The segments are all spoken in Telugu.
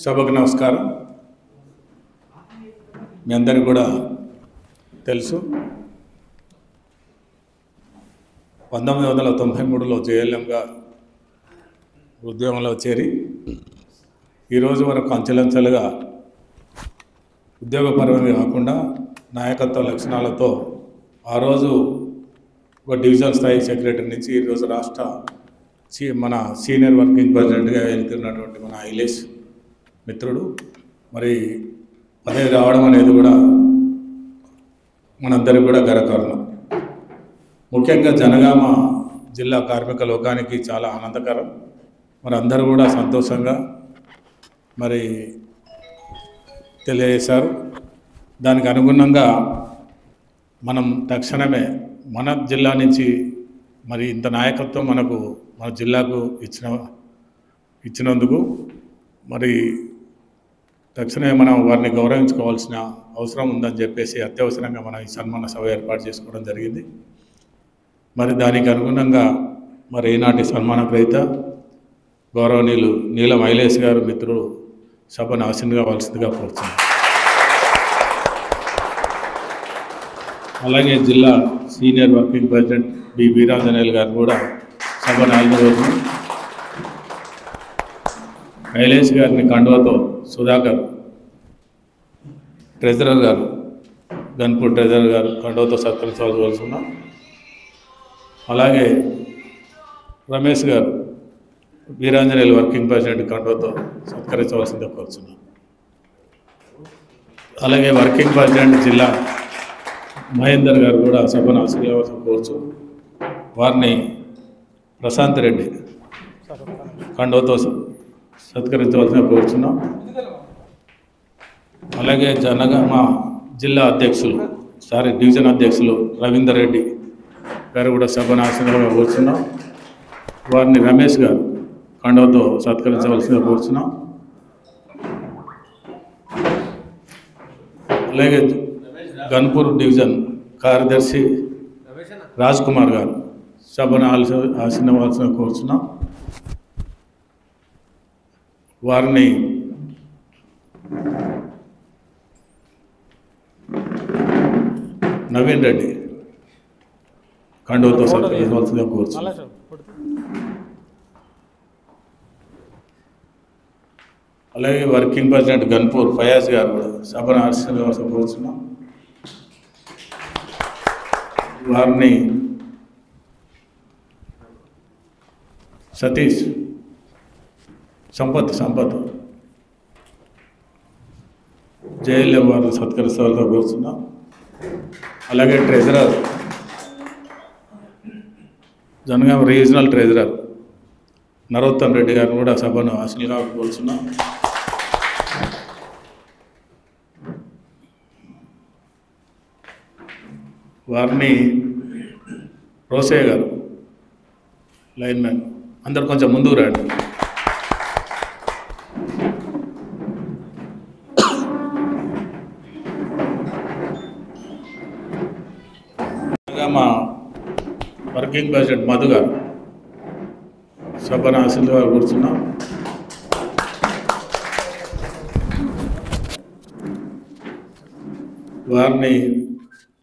సభకు నమస్కారం. మీ అందరికీ కూడా తెలుసు 1993లో జేఎల్ఎంగా ఉద్యోగంలో చేరి ఈరోజు వరకు అంచెలంచెలుగా ఉద్యోగపరంగా కాకుండా నాయకత్వ లక్షణాలతో ఆ రోజు ఒక డివిజనల్ స్థాయి సెక్రటరీ నుంచి ఈరోజు రాష్ట్ర మన సీనియర్ వర్కింగ్ ప్రెసిడెంట్గా వెళ్తున్నటువంటి మన ఐలేష్ మిత్రుడు మరి పదవి రావడం అనేది కూడా మనందరికీ కూడా గర్వకారణం. ముఖ్యంగా జనగామ జిల్లా కార్మిక లోకానికి చాలా ఆనందకరం. మరి అందరూ కూడా సంతోషంగా మరి తెలియజేశారు. దానికి అనుగుణంగా మనం తక్షణమే మన జిల్లా నుంచి మరి ఇంత నాయకత్వం మన జిల్లాకు ఇచ్చినందుకు మరి తక్షణమే మనం వారిని గౌరవించుకోవాల్సిన అవసరం ఉందని చెప్పేసి అత్యవసరంగా మనం ఈ సన్మాన సభ ఏర్పాటు చేసుకోవడం జరిగింది. మరి దానికి అనుగుణంగా మరి ఈనాటి సన్మాన గ్రహీత గౌరవనీయులు నీలం ఐలేష్ గారు మిత్రుడు సభను ఆశీర్వదించవలసిందిగా కోరుతున్నాను. అలాగే జిల్లా senior working president B Veeranjaneyulu గారు కూడా సభను ఆశీర్వదించారు. ఐలేష్ గారిని కండువాతో సుధాకర్ ట్రెజరర్ గారు గన్పూర్ ట్రెజరర్ గారు కండువాతో సత్కరించవలసిందాం. అలాగే రమేష్ గారు వీరాంజనేయులు వర్కింగ్ ప్రెసిడెంట్ కండువాతో సత్కరించవలసిందిగా కోరుతున్నాం. అలాగే వర్కింగ్ ప్రెసిడెంట్ జిల్లా మహేందర్ గారు కూడా సభను ఆశీర్వదించవలసిన కోరుచు వారిని ప్రశాంత్ రెడ్డి కండువాతో సత్కరించవలసిన కోరుచున్నాం. అలాగే జనగామ జిల్లా డివిజన్ అధ్యక్షులు రవీందర్ రెడ్డి గారు కూడా సభను ఆశీర్వాదంగా కోరుచున్నాం. వారిని రమేష్ గారు కండువాతో సత్కరించవలసిందిగా కోరుచున్నాం. అలాగే గన్పూర్ డివిజన్ కార్యదర్శి రాజ్ కుమార్ గారు సభను ఆశీర్వదించవలసిన కోరుచున్నాం. వారిని నవీన్ రెడ్డి కండువాతో సత్కరించవలసిందిగా కోరుచున్నాం. అలాగే వర్కింగ్ ప్రెసిడెంట్ గన్పూర్ ఫయాజ్ గారు కూడా సభను ఆశీర్వదించవలసిన కోరుచున్నాం. వారిని సతీష్ సంపత్ జేఎల్ఎం వారు సత్కరిస్తారని కోరుతున్నాం. అలాగే treasurer Janagama regional treasurer Narottam Reddy గారిని కూడా సభను ఆశీర్గా కోరుతున్నాం. వారిని రోసయ్య గారు లైన్మెన్ అందరు కొంచెం ముందుకు రండి. మా వర్కింగ్ ప్రెసిడెంట్ మధు గారు సభను ఆశీర్గా కూర్చున్నాం. వారిని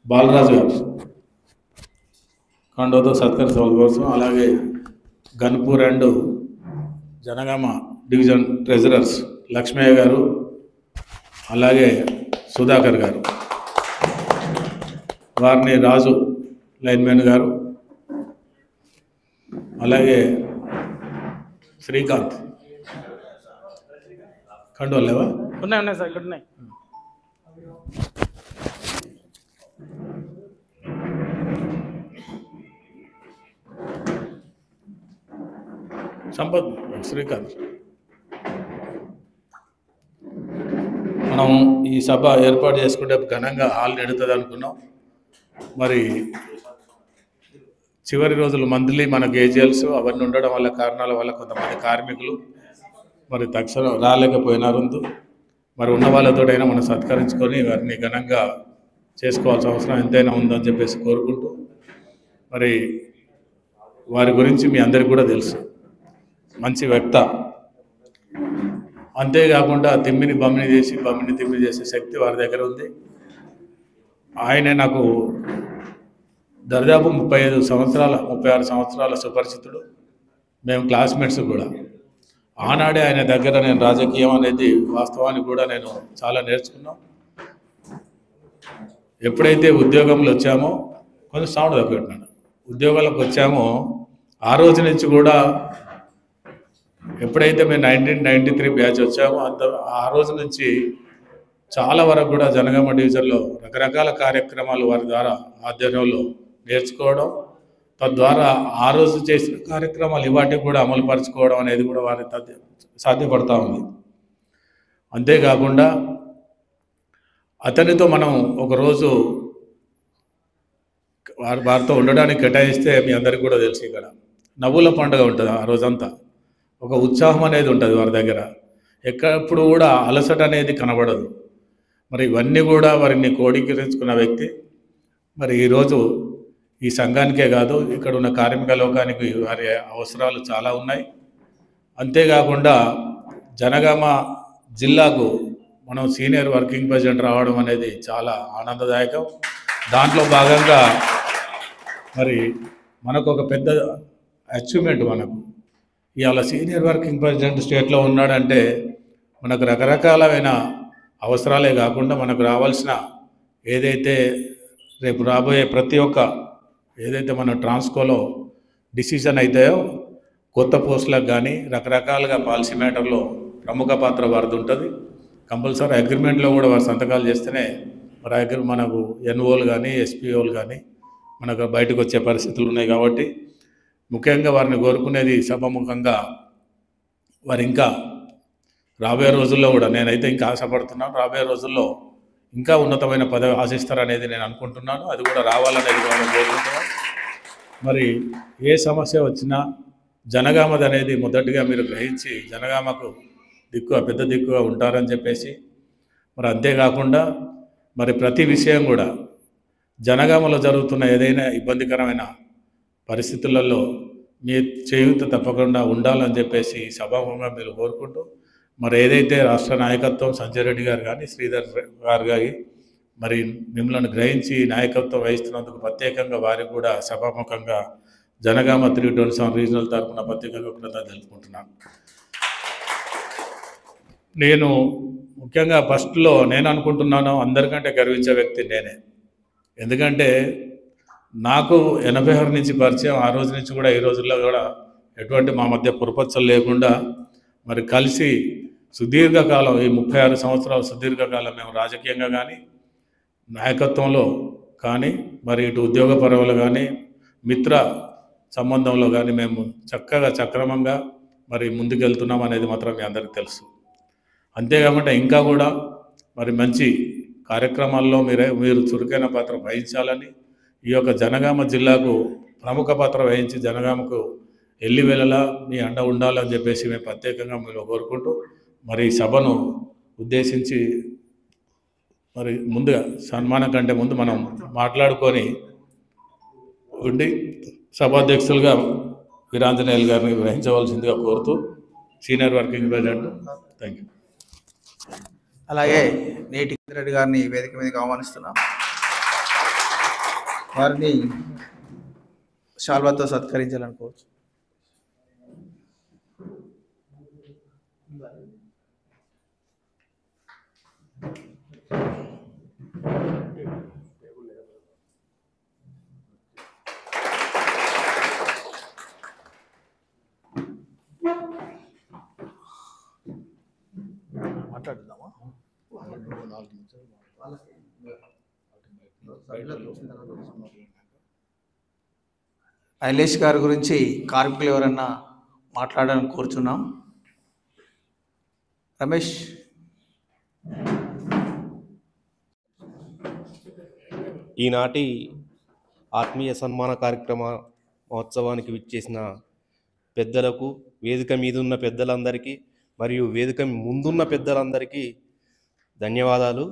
బాలరాజు గారు కండువాతో సత్కరించవలసిన కోరుతున్నాం. అలాగే Ghanpur and Janagama division treasurers Lakshmaiah గారు అలాగే సుధాకర్ గారు వారిని రాజు లైన్మెన్ గారు అలాగే శ్రీకాంత్ కండువాలు లేవా? ఉన్నాయి సార్, ఇక్కడ ఉన్నాయి. సంపత్ శ్రీకాంత్. మనం ఈ సభ ఏర్పాటు చేసుకుంటే ఘనంగా హాల్ నిడుతుంది అనుకున్నాం. మరి చివరి రోజులు మంత్లీ మన గేజెల్స్ అవన్నీ ఉండడం వల్ల కారణాల వల్ల కొంతమంది కార్మికులు మరి తక్షణం రాలేకపోయినారు. మరి ఉన్న వాళ్ళతోటైనా మనం సత్కరించుకొని వారిని ఘనంగా చేసుకోవాల్సిన అవసరం ఎంతైనా ఉందని చెప్పేసి కోరుకుంటూ మరి వారి గురించి మీ అందరికీ కూడా తెలుసు. మంచి వ్యక్త, అంతేకాకుండా తిమ్మిని బమ్మిని చేసి బమ్మిని తిమ్మిని చేసే శక్తి వారి దగ్గర ఉంది. ఆయనే నాకు దాదాపు 36 సంవత్సరాల సుపరిచితుడు. మేము క్లాస్మేట్స్ కూడా. ఆనాడే ఆయన దగ్గర నేను రాజకీయం అనేది వాస్తవానికి కూడా నేను చాలా నేర్చుకున్నాం. ఎప్పుడైతే ఉద్యోగంలో వచ్చామో కొంచెం సౌండ్ తగ్గుతున్నాను, ఉద్యోగాలకు వచ్చామో ఆ రోజు నుంచి కూడా ఎప్పుడైతే మేము 1993 బ్యాచ్ వచ్చామో ఆ రోజు నుంచి చాలా వరకు కూడా జనగామ డివిజన్లో రకరకాల కార్యక్రమాలు వారి ద్వారా ఆధ్వర్యంలో నేర్చుకోవడం, తద్వారా ఆ రోజు చేసిన కార్యక్రమాలు ఇవాటికి కూడా అమలు పరుచుకోవడం అనేది కూడా వారి సాధ్యపడతా ఉంది. అంతేకాకుండా అతనితో మనం ఒకరోజు వారితో ఉండడానికి కేటాయిస్తే మీ అందరికీ కూడా తెలుసు, ఇక్కడ నవ్వుల పండుగ ఉంటుంది. ఆ రోజంతా ఒక ఉత్సాహం అనేది ఉంటుంది వారి దగ్గర, ఎక్కడప్పుడు కూడా అలసట అనేది కనబడదు. మరి ఇవన్నీ కూడా వారిని కోడీకరించుకున్న వ్యక్తి. మరి ఈరోజు ఈ సంఘానికే కాదు, ఇక్కడ ఉన్న కార్మిక లోకానికి వారి అవసరాలు చాలా ఉన్నాయి. అంతేకాకుండా జనగామ జిల్లాకు మనం సీనియర్ వర్కింగ్ ప్రెసిడెంట్ రావడం అనేది చాలా ఆనందదాయకం. దాంట్లో భాగంగా మరి మనకు ఒక పెద్ద అచీవ్మెంట్, మనకు ఇవాళ సీనియర్ వర్కింగ్ ప్రెసిడెంట్ స్టేట్లో ఉన్నాడంటే మనకు రకరకాలైన అవసరాలే కాకుండా మనకు రావాల్సిన ఏదైతే రేపు రాబోయే ప్రతి ఒక్క ఏదైతే మన ట్రాన్స్కోలో డిసిషన్ అవుతాయో కొత్త పోస్టులకు కానీ రకరకాలుగా పాలసీ మ్యాటర్లో ప్రముఖ పాత్ర వారిది ఉంటుంది. కంపల్సరీ అగ్రిమెంట్లో కూడా వారు సంతకాలు చేస్తేనే మరి మనకు ఎన్ఓలు కానీ ఎస్పీఓలు కానీ మనకు బయటకు వచ్చే పరిస్థితులు ఉన్నాయి. కాబట్టి ముఖ్యంగా వారిని కోరుకునేది సభముఖంగా వారు ఇంకా రాబోయే రోజుల్లో కూడా, నేనైతే ఇంకా ఆశపడుతున్నాను, రాబోయే రోజుల్లో ఇంకా ఉన్నతమైన పదవి ఆశిస్తారనేది నేను అనుకుంటున్నాను. అది కూడా రావాలనేది కూడా కోరుకుంటున్నాను. మరి ఏ సమస్య వచ్చినా జనగామది అనేది మొదటిగా మీరు గ్రహించి జనగామకు పెద్ద దిక్కుగా ఉంటారని చెప్పేసి, మరి అంతేకాకుండా మరి ప్రతి విషయం కూడా జనగామలో జరుగుతున్న ఏదైనా ఇబ్బందికరమైన పరిస్థితులలో మీ చేయూత తప్పకుండా ఉండాలని చెప్పేసి సభాముఖంగా మీరు కోరుకుంటూ, మరి ఏదైతే రాష్ట్ర నాయకత్వం సంజయ్ రెడ్డి గారు కానీ శ్రీధర్ గారు కానీ మరి మిమ్మల్ని గ్రహించి నాయకత్వం వహిస్తున్నందుకు ప్రత్యేకంగా వారికి కూడా సభాముఖంగా జనగామ 327 రీజనల్ తరఫున ప్రత్యేకంగా కృతజ్ఞతలు తెలుపుకుంటున్నాను. నేను ముఖ్యంగా ఫస్ట్లో నేను అనుకుంటున్నాను అందరికంటే గర్వించే వ్యక్తి నేనే. ఎందుకంటే నాకు 86 నుంచి పరిచయం, ఆ రోజు నుంచి కూడా ఈ రోజుల్లో కూడా ఎటువంటి మా మధ్య పురపచ్చలు లేకుండా మరి కలిసి సుదీర్ఘకాలం, ఈ 36 సంవత్సరాలు సుదీర్ఘకాలం మేము రాజకీయంగా కానీ నాయకత్వంలో కానీ మరి ఇటు ఉద్యోగ పరంలో కానీ మిత్ర సంబంధంలో కానీ మేము చక్కగా సక్రమంగా మరి ముందుకెళ్తున్నాం అనేది మాత్రం మీ అందరికీ తెలుసు. అంతేకాకుండా ఇంకా కూడా మరి మంచి కార్యక్రమాల్లో మీరు చురుకైన పాత్ర వహించాలని, ఈ యొక్క జనగామ జిల్లాకు ప్రముఖ పాత్ర వహించి జనగామకు ఎల్లివేళలా మీ అండ ఉండాలని చెప్పేసి మేము ప్రత్యేకంగా మీరు కోరుకుంటూ, మరి సభను ఉద్దేశించి మరి ముందుగా సన్మానం కంటే ముందు మనం మాట్లాడుకొని ఉండి సభాధ్యక్షులుగా వీరాంజనేయులు గారిని వహించవలసిందిగా కోరుతూ senior working president. Thank you. అలాగే నేటి రెడ్డి గారిని వేదిక మీదకి ఆహ్వానిస్తున్నాం. వారిని శాల్వాతో సత్కరించాలనుకోవచ్చు. మాట్లాడుదామా? ఐలేష్ గారి గురించి కార్మికులు ఎవరన్నా మాట్లాడాలని కోరుచున్నాం. రమేష్. ఈనాటి ఆత్మీయ సన్మాన కార్యక్రమ మహోత్సవానికి విచ్చేసిన పెద్దలకు, వేదిక మీదున్న పెద్దలందరికీ మరియు వేదిక ముందున్న పెద్దలందరికీ ధన్యవాదాలు.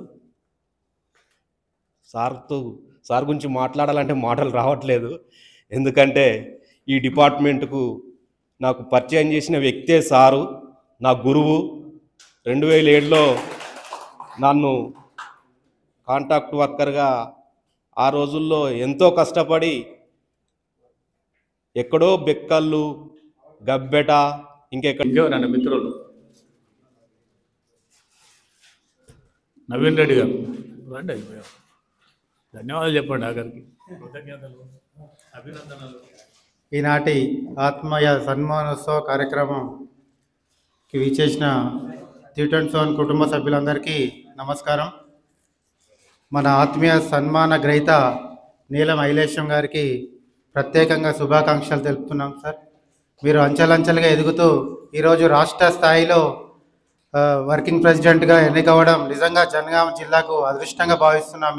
సార్ గురించి మాట్లాడాలంటే మాటలు రావట్లేదు. ఎందుకంటే ఈ డిపార్ట్మెంట్కు నాకు పరిచయం చేసిన వ్యక్తే సారు, నా గురువు. 2007లో నన్ను కాంట్రాక్ట్ వర్కర్గా ఆ రోజుల్లో ఎంతో కష్టపడి ఎక్కడో బెక్కళ్ళు గబ్బెట ఇంకెవరన్నా మిత్రులు? నవీన్ రెడ్డి గారు రండి. అయిపోయారు. ధన్యవాదాలు చెప్పండి ఆఖరికి. కృతజ్ఞతలు, అభినందనలు. ఈనాటి ఆత్మీయ సన్మానోత్సవ కార్యక్రమంకి విచ్చేసిన T27 కుటుంబ సభ్యులందరికీ నమస్కారం. మన ఆత్మీయ సన్మాన గ్రహీత నీలం ఐలేశం గారికి ప్రత్యేకంగా శుభాకాంక్షలు తెలుపుతున్నాం సార్. మీరు అంచెలంచెలుగా ఎదుగుతూ ఈరోజు రాష్ట్ర స్థాయిలో వర్కింగ్ ప్రెసిడెంట్గా ఎన్నికవ్వడం నిజంగా జనగామ జిల్లాకు అదృష్టంగా భావిస్తున్నాం.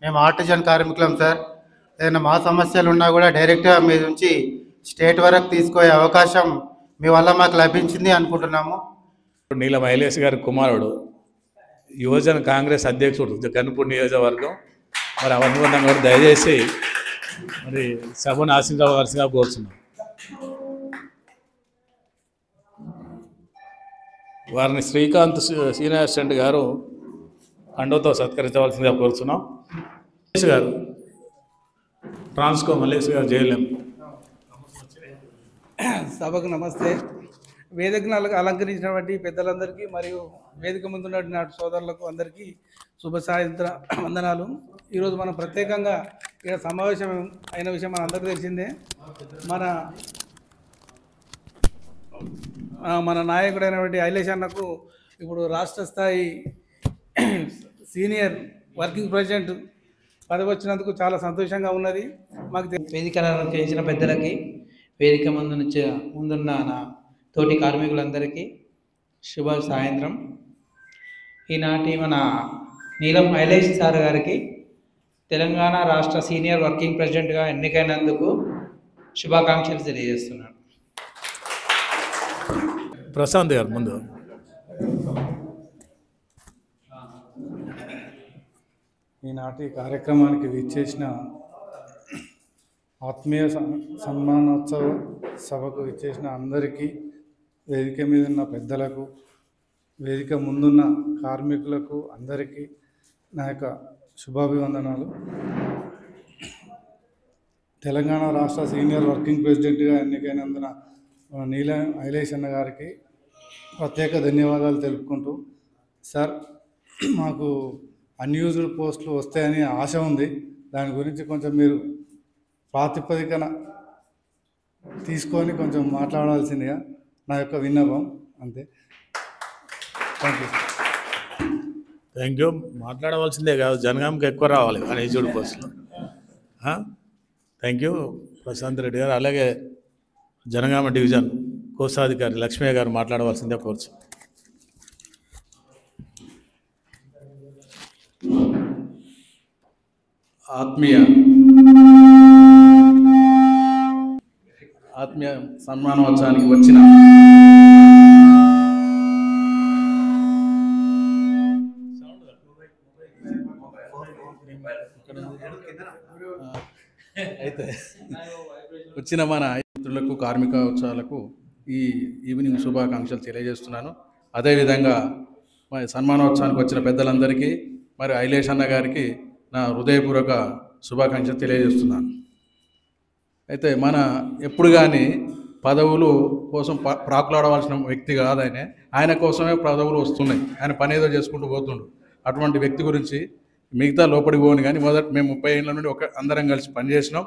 మేము ఆర్టిజన్ కార్మికులం సార్. ఏదైనా మా సమస్యలు ఉన్నా కూడా డైరెక్ట్గా మీ నుంచి స్టేట్ వరకు తీసుకునే అవకాశం మీ వల్ల మాకు లభించింది అనుకుంటున్నాము. నీలం ఐలేశ్ గారి కుమారుడు యువజన కాంగ్రెస్ అధ్యక్షుడు గన్పూర్ నియోజకవర్గం. మరి అవన్నీ కూడా దయచేసి మరి సభను ఆశించవలసిగా కోరుతున్నాం. వారిని శ్రీకాంత్ సీనియర్ అసిస్టెంట్ గారు కండోతో సత్కరించవలసిందిగా కోరుతున్నాం. మల్లేష్ గారు, ట్రాన్స్కో మల్లేష్ గారు జైలేం. సభకు నమస్తే. వేదికను అలంకరించినటువంటి పెద్దలందరికీ మరియు వేదిక ముందున్నటువంటి నాటి సోదరులకు అందరికీ శుభ సాయంత్ర వందనాలు. ఈరోజు మనం ప్రత్యేకంగా ఇక్కడ సమావేశం అయిన విషయం మన అందరికీ తెలిసిందే. మన నాయకుడైనటువంటి ఐలేశ్ అన్నకు ఇప్పుడు రాష్ట్ర స్థాయి సీనియర్ వర్కింగ్ ప్రెసిడెంట్ పదవి వచ్చినందుకు చాలా సంతోషంగా ఉన్నది. మాకు వేదికలను చేసిన పెద్దలకి, వేదిక ముందున్న నా తోటి కార్మికులందరికీ శుభ సాయంత్రం. ఈనాటి మన నీలం ఐలేశ్ సార్ గారికి తెలంగాణ రాష్ట్ర సీనియర్ వర్కింగ్ ప్రెసిడెంట్గా ఎన్నికైనందుకు శుభాకాంక్షలు తెలియజేస్తున్నాను. ప్రశాంత్ గారు ముందు. ఈనాటి కార్యక్రమానికి విచ్చేసిన ఆత్మీయ సన్మానోత్సవ సభకు విచ్చేసిన అందరికీ, వేదిక మీద ఉన్న పెద్దలకు, వేదిక ముందున్న కార్మికులకు అందరికీ నా యొక్క శుభాభివందనాలు. తెలంగాణ రాష్ట్ర సీనియర్ వర్కింగ్ ప్రెసిడెంట్గా ఎన్నికైనందున నీలం ఐలేశ్ అన్న గారికి ప్రత్యేక ధన్యవాదాలు తెలుపుకుంటూ, సార్ మాకు అన్యూజ్డ్ పోస్టులు వస్తాయని ఆశ ఉంది. దాని గురించి కొంచెం మీరు ప్రాతిపదికన తీసుకొని కొంచెం మాట్లాడాల్సిందిగా నా యొక్క విన్నపం. అంతే. Thank you. మాట్లాడవలసిందే కాదు, జనగాంకి ఎక్కువ రావాలి అన్యూజ్డ్ పోస్టులు. థ్యాంక్ యూ ప్రశాంత్ రెడ్డి గారు. అలాగే జనగామ డివిజన్ కోశాధికారి లక్ష్మయ్య గారు మాట్లాడవలసిందే కోర్చు. ఆత్మీయ సన్మానోత్సవానికి వచ్చిన మన మిత్రులకు, కార్మిక ఉత్సవాలకు ఈ ఈవినింగ్ శుభాకాంక్షలు తెలియజేస్తున్నాను. అదేవిధంగా మరి సన్మానోత్సవానికి వచ్చిన పెద్దలందరికీ, మరి ఐలేశ్ అన్న గారికి నా హృదయపూర్వక శుభాకాంక్షలు తెలియజేస్తున్నాను. అయితే మన ఎప్పుడు కానీ పదవులు కోసం ప్రాకులాడవలసిన వ్యక్తి కాదు ఆయన కోసమే పదవులు వస్తున్నాయి. ఆయన పని ఏదో చేసుకుంటూ పోతుండు. అటువంటి వ్యక్తి గురించి మిగతా లోపలికి పోను కానీ మేము 30 ఏళ్ళ నుండి అందరం కలిసి పనిచేసినాం.